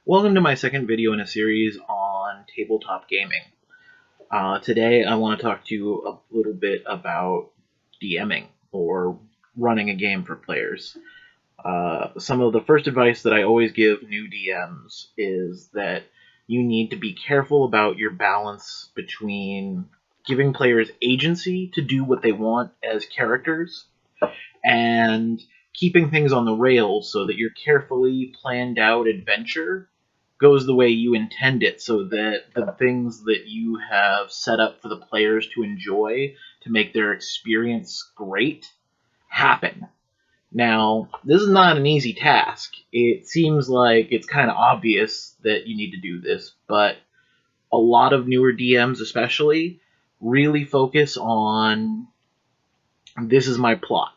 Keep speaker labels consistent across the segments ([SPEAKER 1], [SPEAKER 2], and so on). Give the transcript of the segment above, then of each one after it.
[SPEAKER 1] Welcome to my second video in a series on tabletop gaming. Today I want to talk to you a little bit about DMing, or running a game for players. Some of the first advice that I always give new DMs is that you need to be careful about your balance between giving players agency to do what they want as characters and keeping things on the rails so that your carefully planned out adventure goes the way you intend it, so that the things that you have set up for the players to enjoy to make their experience great happen. Now, this is not an easy task. It seems like it's kind of obvious that you need to do this, but a lot of newer DMs especially really focus on this is my plot,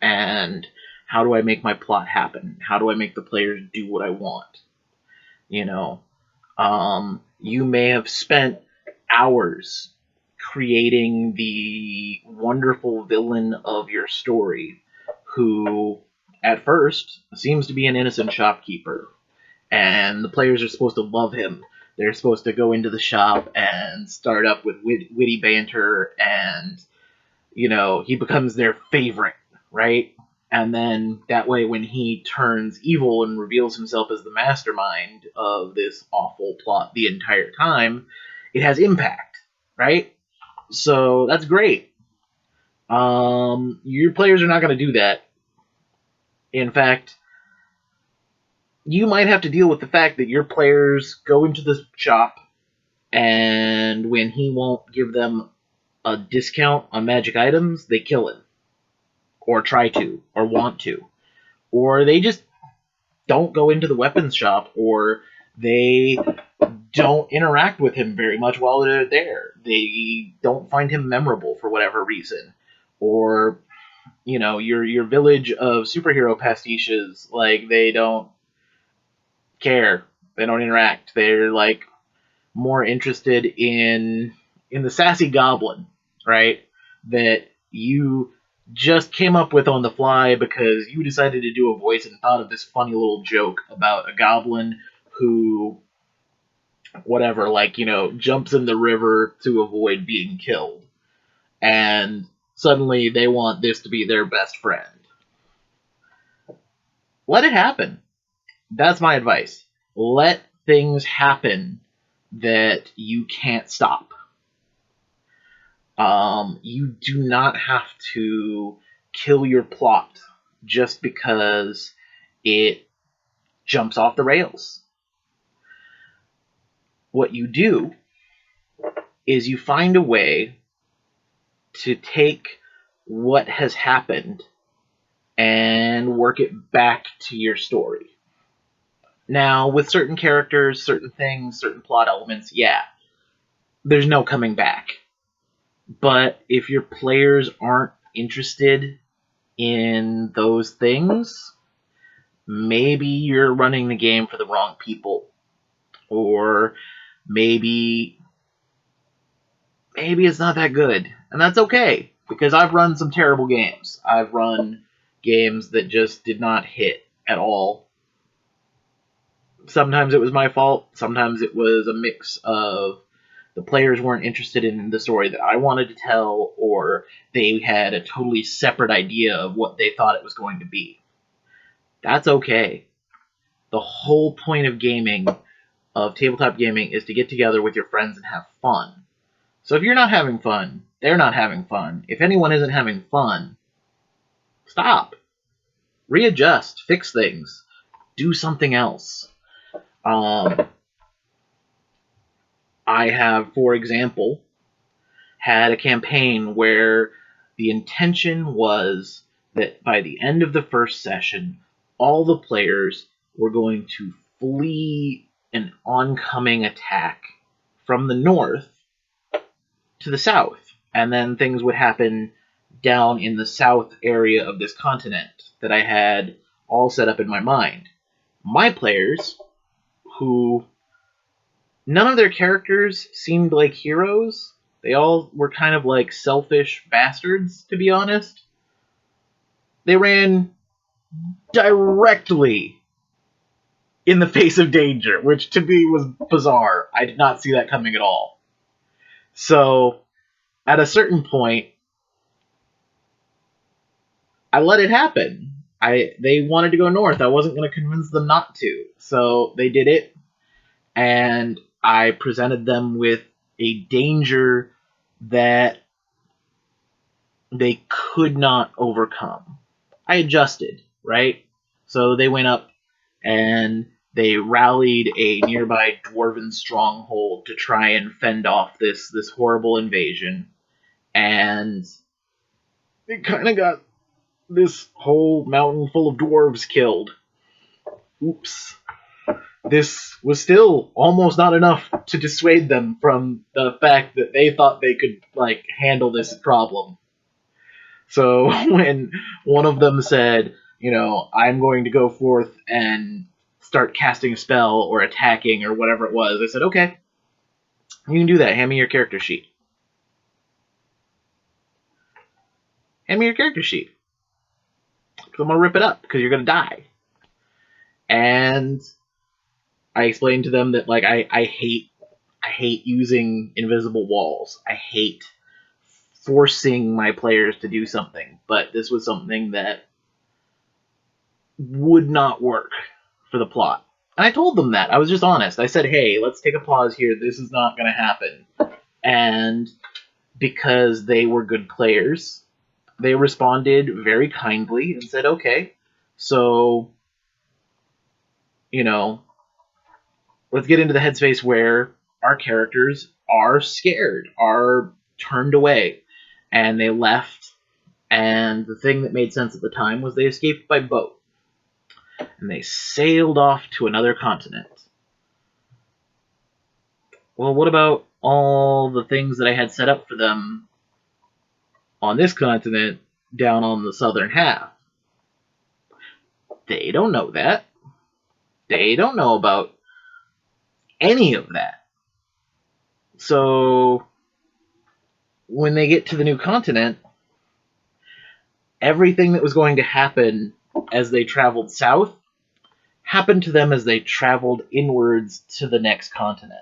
[SPEAKER 1] and how do I make my plot happen? How do I make the players do what I want? You know, you may have spent hours creating the wonderful villain of your story who, at first, seems to be an innocent shopkeeper, and the players are supposed to love him. They're supposed to go into the shop and start up with witty banter, and he becomes their favorite, right? And then that way, when he turns evil and reveals himself as the mastermind of this awful plot the entire time, it has impact, right? So that's great. Your players are not going to do that. In fact, you might have to deal with the fact that your players go into the shop, and when he won't give them a discount on magic items, they kill him, or try to, or want to, or they just don't go into the weapons shop, or they don't interact with him very much while they're there. They don't find him memorable for whatever reason, or your village of superhero pastiches, like, they don't care, they don't interact. They're like more interested in the sassy goblin, right? That you just came up with on the fly because you decided to do a voice and thought of this funny little joke about a goblin who, whatever, jumps in the river to avoid being killed. And suddenly they want this to be their best friend. Let it happen. That's my advice. Let things happen that you can't stop. You do not have to kill your plot just because it jumps off the rails. What you do is you find a way to take what has happened and work it back to your story. Now, with certain characters, certain things, certain plot elements, yeah, there's no coming back. But if your players aren't interested in those things, maybe you're running the game for the wrong people. Or maybe it's not that good. And that's okay, because I've run some terrible games. I've run games that just did not hit at all. Sometimes it was my fault. Sometimes it was a mix of the players weren't interested in the story that I wanted to tell, or they had a totally separate idea of what they thought it was going to be. That's okay. The whole point of gaming, of tabletop gaming, is to get together with your friends and have fun. So if you're not having fun, they're not having fun. If anyone isn't having fun, stop. Readjust. Fix things. Do something else. I have, for example, had a campaign where the intention was that by the end of the first session, all the players were going to flee an oncoming attack from the north to the south, and then things would happen down in the south area of this continent that I had all set up in my mind. My players, who none of their characters seemed like heroes, they all were kind of like selfish bastards, to be honest. They ran directly in the face of danger, which to me was bizarre. I did not see that coming at all. So at a certain point, I let it happen. They wanted to go north. I wasn't going to convince them not to. So they did it, and I presented them with a danger that they could not overcome. I adjusted, right? So they went up and they rallied a nearby dwarven stronghold to try and fend off this horrible invasion. And it kind of got this whole mountain full of dwarves killed. Oops. This was still almost not enough to dissuade them from the fact that they thought they could handle this problem. So when one of them said, I'm going to go forth and start casting a spell or attacking or whatever it was, I said, okay, you can do that. Hand me your character sheet. Hand me your character sheet. Because I'm going to rip it up because you're going to die. And I explained to them that I hate using invisible walls. I hate forcing my players to do something, but this was something that would not work for the plot. And I told them that. I was just honest. I said, hey, let's take a pause here. This is not going to happen. And because they were good players, they responded very kindly and said, okay, so, let's get into the headspace where our characters are scared, are turned away. And they left. And the thing that made sense at the time was they escaped by boat. And they sailed off to another continent. Well, what about all the things that I had set up for them on this continent down on the southern half? They don't know that. They don't know about any of that. So when they get to the new continent, everything that was going to happen as they traveled south happened to them as they traveled inwards to the next continent.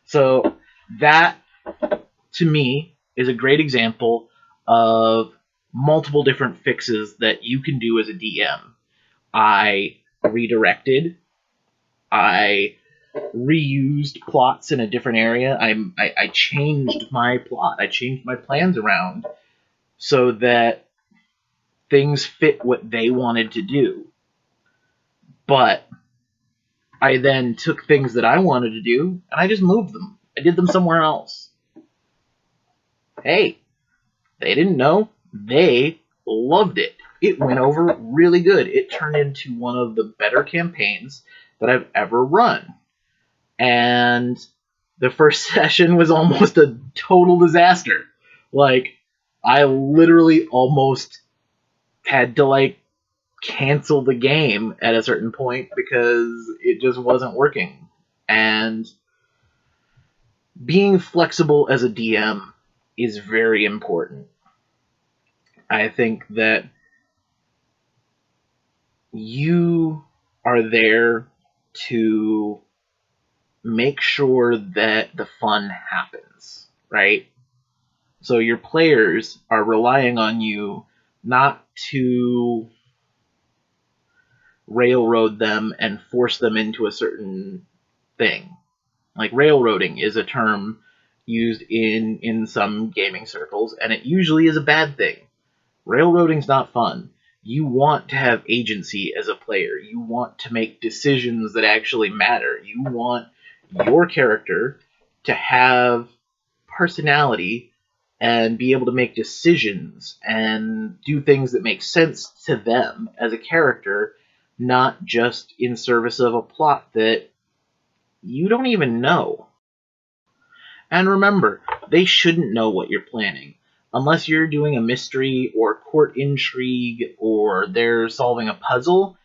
[SPEAKER 1] So that, to me, is a great example of multiple different fixes that you can do as a DM. I redirected. I reused plots in a different area. I changed my plot. I changed my plans around so that things fit what they wanted to do. But I then took things that I wanted to do and I just moved them. I did them somewhere else. Hey, they didn't know. They loved it. It went over really good. It turned into one of the better campaigns that I've ever run. And the first session was almost a total disaster. I literally almost had to cancel the game at a certain point because it just wasn't working. And being flexible as a DM is very important. I think that you are there to make sure that the fun happens, right? So your players are relying on you not to railroad them and force them into a certain thing. Railroading is a term used in some gaming circles, and it usually is a bad thing. Railroading's not fun. You want to have agency as a player. You want to make decisions that actually matter. You want your character to have personality and be able to make decisions and do things that make sense to them as a character, not just in service of a plot that you don't even know. And remember, they shouldn't know what you're planning. Unless you're doing a mystery or court intrigue or they're solving a puzzle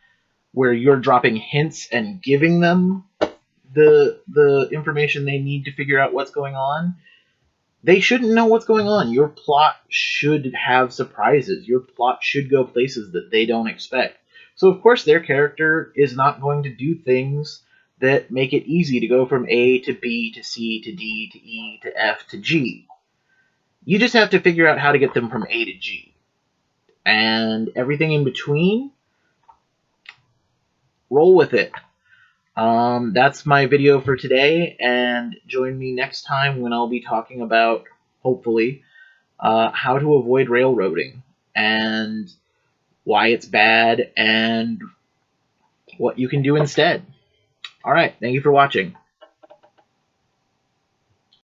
[SPEAKER 1] where you're dropping hints and giving them the information they need to figure out what's going on, they shouldn't know what's going on. Your plot should have surprises. Your plot should go places that they don't expect. So, of course, their character is not going to do things that make it easy to go from A to B to C to D to E to F to G. You just have to figure out how to get them from A to G. And everything in between, roll with it. That's my video for today, and join me next time when I'll be talking about, hopefully, how to avoid railroading and why it's bad and what you can do instead. All right, thank you for watching.